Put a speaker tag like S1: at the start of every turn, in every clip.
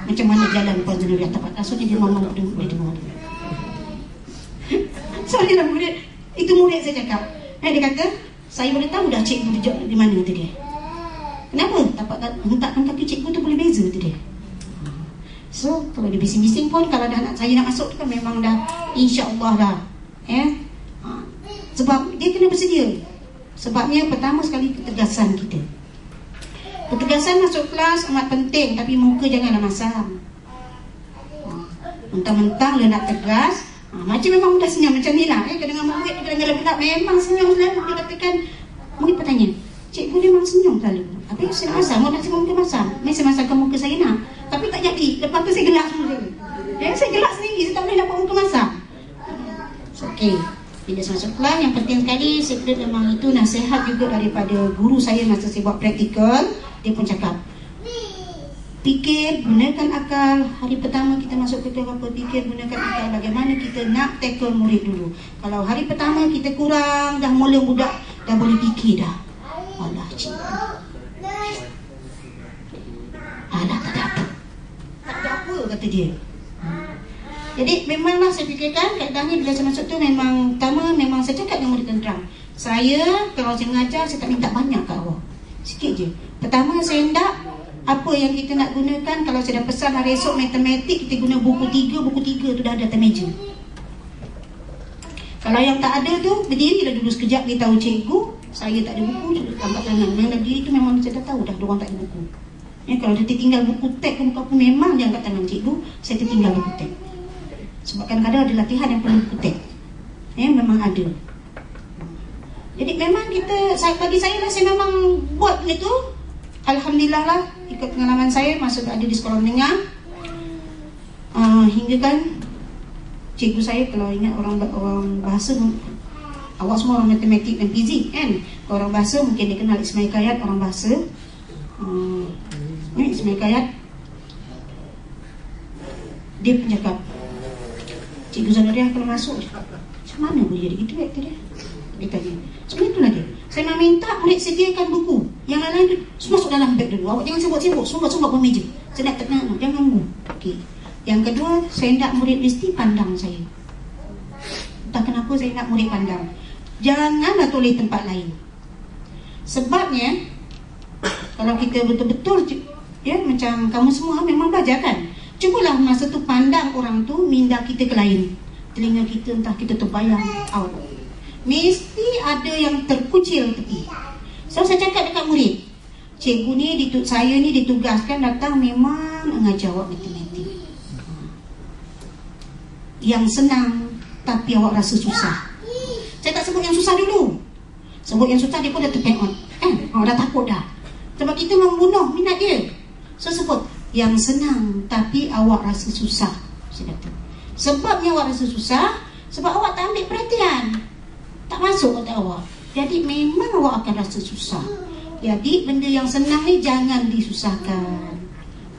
S1: macam mana jalan Puan Zanuriah tepat. Maksudnya dia memang boleh dengar. So dia dah murid, itu murid saya cakap. Dia kata, saya boleh tahu dah cikgu di mana, kata dia. Kenapa? Dapat hentakkan kaki cikgu tu boleh beza, kata dia. So kalau dia bising-bising pun, kalau dah saya nak masuk tu kan memang dah insya-Allah dah. Sebab dia kena bersedia. Sebabnya pertama sekali ketegasan kita. Ketegasan masuk kelas amat penting, tapi muka janganlah masam. Mentang-mentang dia nak tegas, macam memang dah senyum macam ni lah. Kadang-kadang murid kadang-kadang gelap memang senyum selalu. Dia katakan, murid bertanya, cikgu dia memang senyum selalu. Habis saya nak masam, nak saya muka masam. Saya masamkan muka saya nak, tapi tak jadi. Lepas tu saya gelap semua. Saya gelap sendiri, saya tak boleh dapat muka masam. Okey. Bila saya masuk kelas, yang penting sekali, saya kira memang itu nasihat juga daripada guru saya masa saya buat praktikal. Dia pun cakap, fikir, gunakan akal. Hari pertama kita masuk ke kelas apa, fikir, gunakan akal. Bagaimana kita nak tackle murid dulu. Kalau hari pertama kita kurang, dah mula budak dah boleh fikir dah. Alah cikgu, alah tak ada apa, tak ada apa, kata dia. Jadi memanglah saya fikirkan keadaannya bila saya masuk tu memang pertama memang saya cakap dengan murid terang. Saya kalau saya mengajar saya tak minta banyak kat awak. Sikit je. Pertama saya hendak apa yang kita nak gunakan. Kalau saya dah pesan hari esok matematik, kita guna buku 3 tu dah ada atas meja. Kalau yang tak ada tu, berdirilah dulu sekejap, beritahu cikgu saya tak ada buku, angkat tangan. Yang dah berdiri tu memang saya dah tahu dah diorang tak ada buku. Kalau dia tertinggal buku teks ke buku apa, memang dia angkat tangan, cikgu saya tertinggal buku teks. Sebab kadang-kadang ada latihan yang perlu buku teks. Memang ada. Jadi memang kita, bagi saya lah, saya memang buat benda tu. Alhamdulillah lah, ikut pengalaman saya masa ada di sekolah menengah, hingga kan cikgu saya, kalau ingat orang bahasa, awak semua orang matematik dan fizik kan. Kalau orang bahasa mungkin dia kenal Ismail Kayat, orang bahasa. Ismail Kayat, dia pun cakap, Cikgu Zanuriah kalau masuk, macam mana boleh jadi gitu, kata dia. Dia tanya, sebenarnya itulah dia. Saya nak minta murid sediakan buku. Yang lain tu semua masuk dalam beg dulu. Awak jangan sibuk-sibuk, semua bawah meja. Saya nak tenang, jangan ganggu. Okey. Yang kedua, saya nak murid mesti pandang saya. Entah kenapa saya nak murid pandang. Janganlah toleh tempat lain. Sebabnya kalau kita betul-betul macam kamu semua memang belajar kan. Cubalah masa tu pandang orang tu, minda kita ke lain. Telinga kita entah kita terbayang out. Mesti ada yang terkucil tepi. So saya cakap dekat murid, cikgu ni, saya ni ditugaskan datang memang mengajar awak matematik yang senang, tapi awak rasa susah. Saya tak sebut yang susah dulu. Sebut yang susah dia pun dah terpeng on. Awak dah takut dah. Sebab kita membunuh minat dia. So sebut yang senang, tapi awak rasa susah. Saya kata, sebabnya awak rasa susah, sebab awak tak ambil perhatian, tak masuk otak awak. Jadi memang awak akan rasa susah. Jadi benda yang senang ni jangan disusahkan.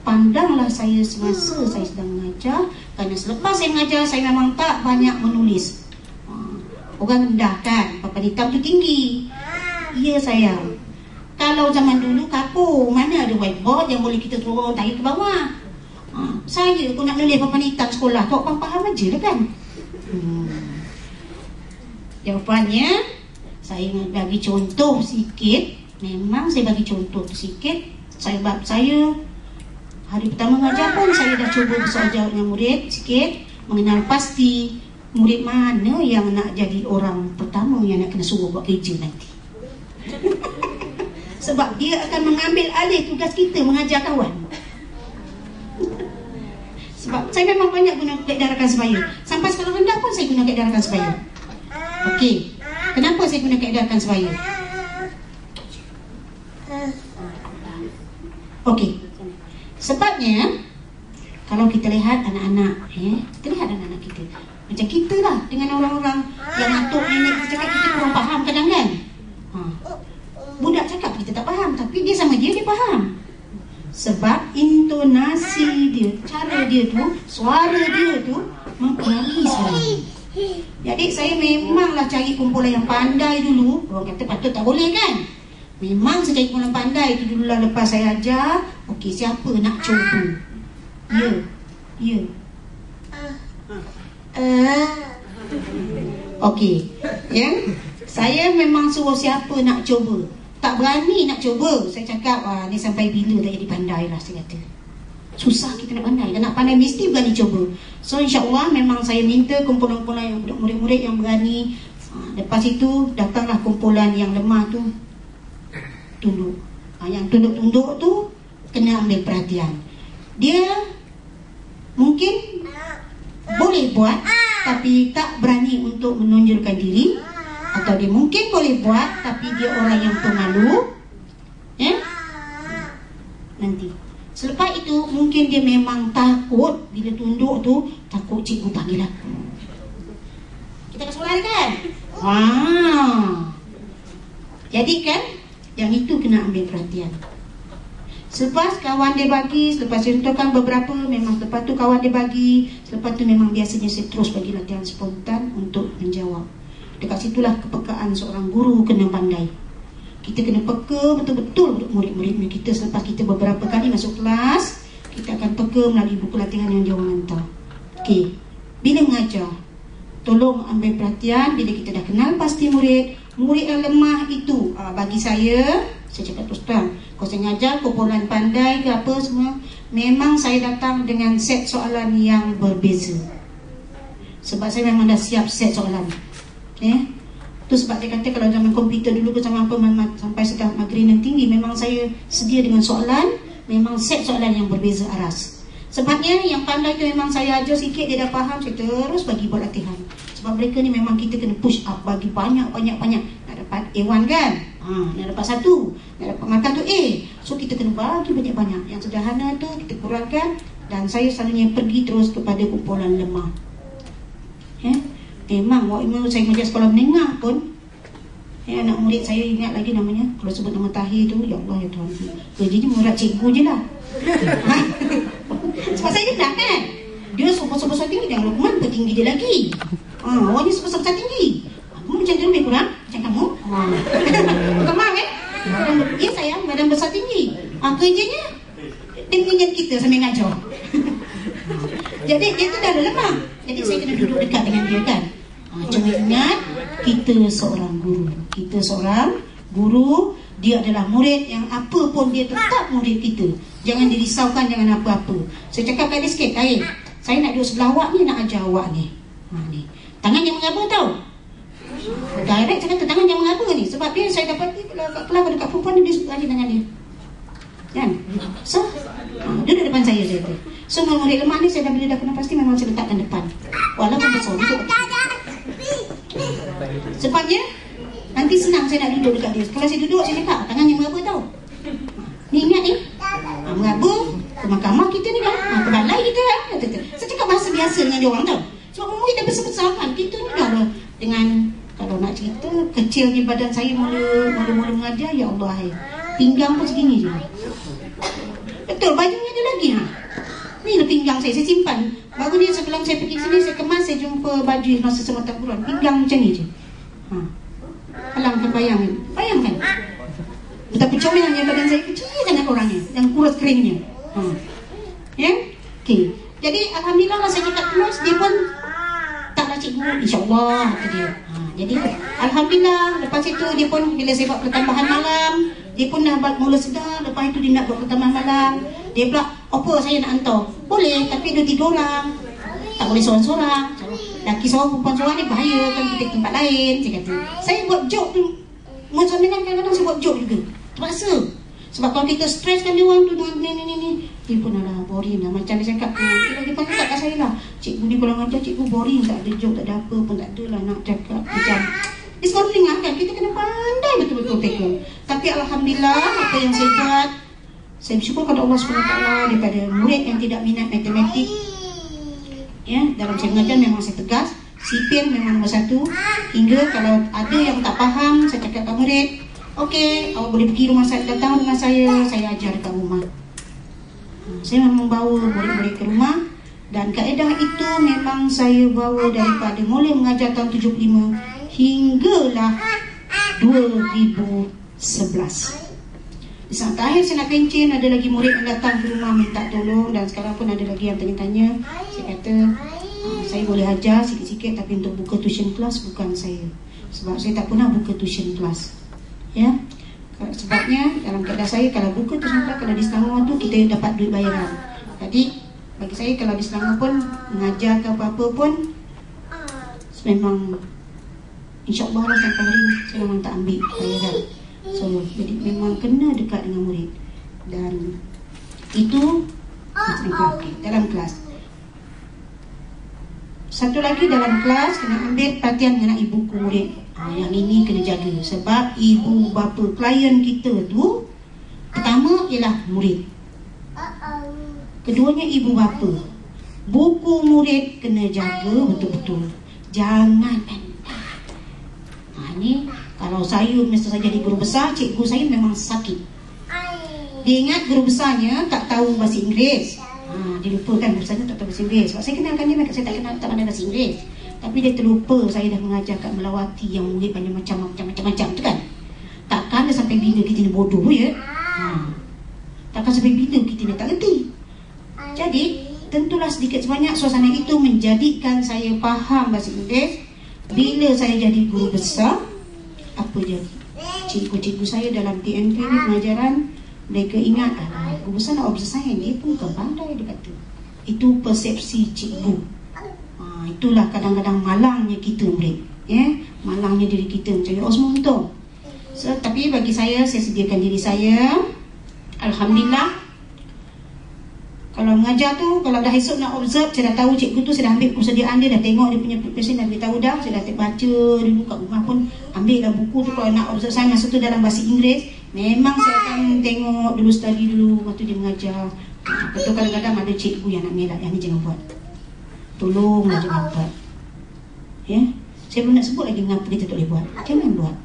S1: Pandanglah saya semasa saya sedang mengajar. Kerana selepas saya mengajar, saya memang tak banyak menulis. Orang rendah kan, papan hitam tu tinggi. Ya sayang, kalau zaman dulu kapur, mana ada whiteboard yang boleh kita turun tarik ke bawah. Saya pun nak nulis papan hitam sekolah, kau faham aja lah kan. Jawapannya, saya bagi contoh sikit. Memang saya bagi contoh sikit. Saya hari pertama mengajar pun saya dah cuba bersoal jawab dengan murid sikit, mengenal pasti murid mana yang nak jadi orang pertama yang nak kena suruh buat kerja nanti. Sebab dia akan mengambil alih tugas kita mengajar kawan. Sebab saya memang banyak guna kaedah rakan sebaya. Sampai sekolah rendah pun saya guna kaedah rakan sebaya. Okey, kenapa saya guna kaedah rakan sebaya? Okey, sebabnya kalau kita lihat anak-anak, kita lihat anak-anak kita, macam kita lah dengan orang-orang yang atuk nenek kita cakap, kita kurang faham kadang kan. Budak cakap kita tak faham, tapi dia sama dia faham. Sebab intonasi dia, cara dia tu, suara dia tu mempengaruhi suara. Jadi saya memanglah cari kumpulan yang pandai dulu. Orang kata patut tak boleh kan. Memang saya cari kumpulan pandai itu dululah lepas saya ajar. Okey, siapa nak cuba? Ya. Ya. Okey. Ya. Saya memang suruh siapa nak cuba. Tak berani nak cuba. Saya cakap, ni sampai bila dah jadi pandai lah, saya kata. Susah kita nak pandai. Dan nak pandai mesti berani cuba. So insyaAllah memang saya minta kumpulan-kumpulan yang murid-murid yang berani. Lepas itu datanglah kumpulan yang lemah tu tunduk. Yang tunduk-tunduk tu kena ambil perhatian. Dia mungkin boleh buat tapi tak berani untuk menonjolkan diri. Atau dia mungkin boleh buat tapi dia orang yang pemalu. Nanti selepas itu mungkin dia memang takut. Bila tunduk tu takut cikgu panggil aku. Kita ke sekolah kan? Jadi kan yang itu kena ambil perhatian. Selepas kawan dia bagi, selepas contohkan beberapa, memang lepas tu kawan dia bagi, selepas tu memang biasanya saya terus bagi latihan spontan untuk menjawab. Dekat situlah kepekaan seorang guru kena pandai. Kita kena peka betul-betul untuk murid-murid kita. Selepas kita beberapa kali masuk kelas, kita akan peka melalui buku latihan yang dia orang hantar. Okey, bila mengajar, tolong ambil perhatian. Bila kita dah kenal pasti murid yang lemah itu, bagi saya cakap terus terang, kalau saya ngajar kumpulan pandai ke apa semua, memang saya datang dengan set soalan yang berbeza. Sebab saya memang dah siap set soalan. Tu sebab saya kata kalau zaman komputer dulu ke zaman apa, sampai sekarang maghrib tinggi, memang saya sedia dengan soalan, memang set soalan yang berbeza aras. Sebabnya yang pandai tu memang saya ajar sikit, dia dah faham, saya terus bagi buat latihan. Sebab mereka ni memang kita kena push up, bagi banyak. Nak dapat A1 kan? Nak dapat 1, nak dapat makan tu A. So kita kena bagi banyak-banyak. Yang sederhana tu kita kurangkan. Dan saya selalunya pergi terus kepada kumpulan lemah. Memang waktu saya mengajar sekolah menengah pun, anak murid saya ingat lagi namanya, kalau sebut nama Tahir tu, ya Allah ya Tuhan, kerjanya murid cikgu je lah. Sebab saya kenal kan, dia sebesar-besar tinggi, dan Luqman bertinggi dia lagi. Awak ni sebesar-besar tinggi, kamu macam tu lebih kurang macam kamu. Bukan mak kan? Ya sayang, badan besar tinggi. Kerjanya dia mengingat kita sambil ngajar. Jadi dia tu dah lemah. Jadi saya kena duduk dekat dengan dia kan. Jangan ingat, kita seorang guru. Kita seorang guru. Dia adalah murid yang apa pun dia tetap murid kita. Jangan dirisaukan dengan apa-apa. Saya cakap kat dia sikit, Tahir, saya nak duduk sebelah awak ni, nak ajar awak ni. Ni tangan yang mengapa tau. Direct saya kata tangan yang mengapa ni. Sebab dia saya dapati kalau kat kelas dekat perempuan dia suka lari tangan dia kan. So dia duduk depan saya kata. So murid lemah ni saya dah, bila dah kena pasti memang saya letakkan depan. Walaupun besar duduk. Sebabnya nanti senang saya nak duduk dekat dia. Kalau saya duduk saya cakap tangan yang mengapa tau. Ni ingat ni, mengapa ke mahkamah kita ni kan, ke balai kita kan. Saya cakap bahasa biasa dengan dia orang tau. Sebab murid dah besar-besar kan. Kita ni dah dengan, kalau nak cerita kecilnya badan saya mula mengajar, ya Allah, pinggang pun segini je. Betul, bajunya ada lagi ni lah pinggang saya simpan. Baru dia sebelum saya pergi sini, saya kemas, saya jumpa baju masa semata bulan, pinggang macam ni je. Alang kan bayangkan betapa comelnya badan saya, kecil kan orangnya, yang kurus keringnya. Okay. Jadi alhamdulillah lah saya cakap terus, dia pun taklah cikgu, insyaAllah kata dia. Jadi alhamdulillah, lepas itu dia pun bila saya buat pertambahan malam, dia pun dah mula sedar. Lepas itu dia nak buat pertambahan malam, dia pula, apa saya nak hantar? Boleh, tapi ada 3 orang, tak boleh seorang-seorang. Laki seorang, perempuan seorang ni bahaya kan, kita tempat lain. Saya kata, saya buat joke tu, macam ni kan, kadang-kadang saya buat joke juga, terpaksa. Sebab kalau kita stres kan dia orang tu dengan ni, dia pun dah boring lah. Macam dia cakap, dia panggil kat saya lah, cikgu ni kalau ngajar cikgu boring, tak ada joke, tak ada apa pun, tak ada lah nak cakap. Macam dia selalu dengarkan, kita kena pandai betul-betul tackle. Tapi alhamdulillah, apa yang saya buat, saya bersyukur kepada Allah SWT daripada murid yang tidak minat matematik. Dalam saya mengajar memang saya tegas, sipil memang nombor 1. Hingga kalau ada yang tak faham, saya cakap kat murid, okey, awak boleh pergi rumah saya, datang rumah saya ajar dekat rumah. Saya memang bawa murid-murid ke rumah. Dan kaedah itu memang saya bawa daripada mulai mengajar tahun 75 hinggalah 2011. Di saat akhir saya nak kencing, ada lagi murid yang datang ke rumah minta tolong, dan sekarang pun ada lagi yang tanya-tanya. Saya kata, saya boleh ajar sikit-sikit, tapi untuk buka tuition class bukan saya. Sebab saya tak pernah buka tuition class. Ya. Sebabnya dalam keadaan saya, kalau buka tuition class, kalau di Selangor tu kita dapat duit bayaran. Jadi bagi saya, kalau di Selangor pun mengajar ke apa-apa pun, memang insya-Allah lah sampai hari ini saya memang tak ambil bayaran. So, jadi memang kena dekat dengan murid. Dan itu dalam kelas. Satu lagi, dalam kelas kena ambil perhatian mengenai buku murid. Yang ini kena jaga. Sebab ibu bapa klien kita tu, pertama ialah murid, keduanya ibu bapa. Buku murid kena jaga betul-betul. Jangan ini, kalau saya masa saya jadi guru besar, cikgu saya memang sakit. Dia ingat guru besarnya tak tahu bahasa Inggeris. Dia lupa kan guru besarnya tak tahu bahasa Inggeris. Sebab saya kenalkan dia, saya tak kenal, tak pandai bahasa Inggeris. Tapi dia terlupa saya dah mengajar kat Melawati yang murid banyak macam-macam tu kan. Takkan dah sampai bila kita ni bodoh ya. Takkan sampai bila kita ni tak reti. Jadi tentulah sedikit sebanyak suasana itu menjadikan saya faham bahasa Inggeris. Bila saya jadi guru besar, apa jadi? Cikgu-cikgu saya dalam TNP ni pengajaran, mereka ingat, guru besar nak observe saya, dia pun bukan pandai, dia kata. Itu persepsi cikgu. Itulah kadang-kadang malangnya kita murid, ya, malangnya diri kita mencari semua untung. So, tapi bagi saya sediakan diri saya. Alhamdulillah. Kalau mengajar tu, kalau dah esok nak observe, saya dah tahu cikgu tu, saya dah ambil persediaan dia, dah tengok dia punya presentation, dah beritahu dah, saya dah baca dulu kat rumah pun, ambil lah buku tu. Kalau nak observe saya masa tu dalam bahasa Inggeris, memang saya akan tengok dulu, study dulu, waktu dia mengajar. Betul, kadang-kadang ada cikgu yang nak melak, yang ni jangan buat, tolonglah jangan buat. Ya, saya belum nak sebut lagi mengapa kita tak boleh buat. Jangan buat.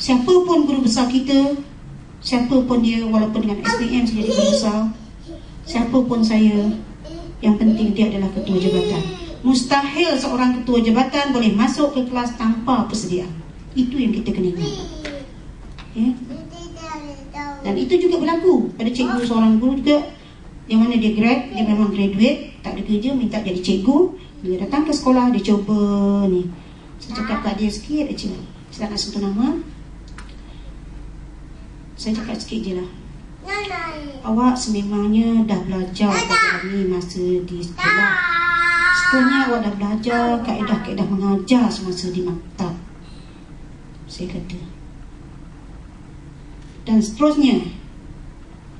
S1: Siapa pun guru besar kita, siapa pun dia, walaupun dengan SPM saya jadi guru besar, siapa pun saya, yang penting dia adalah ketua jabatan. Mustahil seorang ketua jabatan boleh masuk ke kelas tanpa persediaan. Itu yang kita kena ingat. Ya? Dan itu juga berlaku pada cikgu, seorang guru juga, yang mana dia memang graduate, tak ada kerja, minta jadi cikgu. Bila datang ke sekolah, dia cuba ni, saya cakap kat dia sikit aja, saya tak nak sentuh nama. Saya cakap sikit je lah. Awak sememangnya dah belajar pada ni masa di sekolah. Setelahnya awak dah belajar kaedah-kaedah mengajar semasa di maktab, saya kata. Dan seterusnya,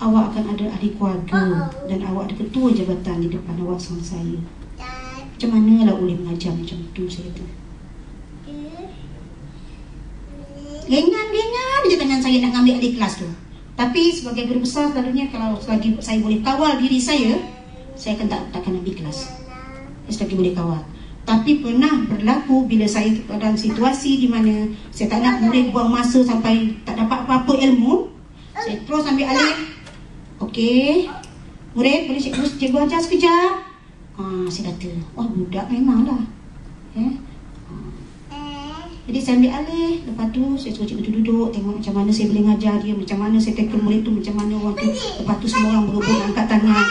S1: awak akan ada ahli keluarga dan awak ada ketua jabatan di depan awak sama saya. Macam mana lah boleh mengajar macam tu, saya kata. Gengan-gengan je tangan saya nak ambil adik kelas tu. Tapi sebagai guru besar, selalunya kalau selagi saya boleh kawal diri saya akan takkan ambil kelas. Selagi boleh kawal. Tapi pernah berlaku bila saya dalam situasi di mana saya tak nak murid buang masa sampai tak dapat apa-apa ilmu, saya terus ambil alih. Okey, murid boleh cikgu ajar sekejap. Saya kata, wah budak memanglah. Jadi saya ambil alih. Lepas tu saya suruh cikgu tu duduk, tengok macam mana saya boleh ngajar dia, macam mana saya tackle murid tu, macam mana orang tu. Lepas tu semua orang berebut angkat tangan.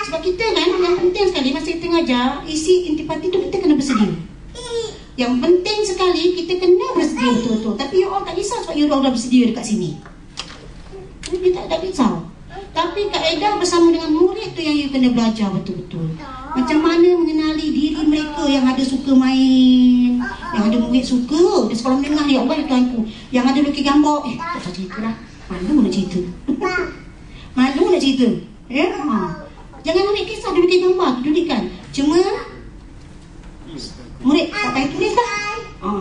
S1: Sebab kita kan, yang penting sekali masa kita ngajar, isi intipati tu kita kena bersedia. Yang penting sekali kita kena bersedia betul-betul. Tapi you all tak risau sebab you all dah bersedia dekat sini. Jadi tak ada risau. Tapi kaedah bersama dengan murid tu yang you kena belajar betul-betul. Macam mana mengenali diri mereka yang ada suka main, yang ada murid suka di sekolah menengah, ya Allah ya Tuhanku, yang ada lukis gambar. Tak usah cerita lah, malu nak cerita. Malu nak cerita. Jangan ambil kisah dia lukis gambar tu kan. Cuma murid tak payah tulis lah.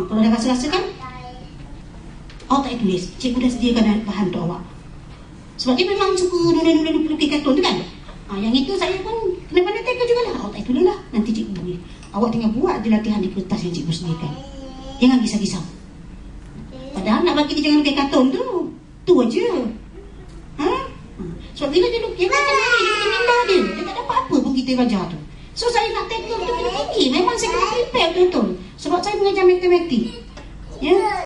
S1: Kalau dah rasa-rasa kan, awak tak payah tulis, cikgu dah sediakan bahan untuk awak. Sebab dia memang suka lukis kartun tu kan. Yang itu saya pun kena pandai tackle jugalah. Awak tak tulis lah, nanti cikgu boleh. Awak tinggal buat je latihan di kertas yang cikgu sediakan. Jangan risau-risau. Padahal nak bagi dia jangan lukis kartun tu aja. Sebab bila dia lukis, dia akan lari, dia kena minda dia tak dapat apa pun kita ajar tu. So saya nak tackle tu tinggi. Memang saya kena prepare betul-betul. Sebab saya mengajar matematik. Ya.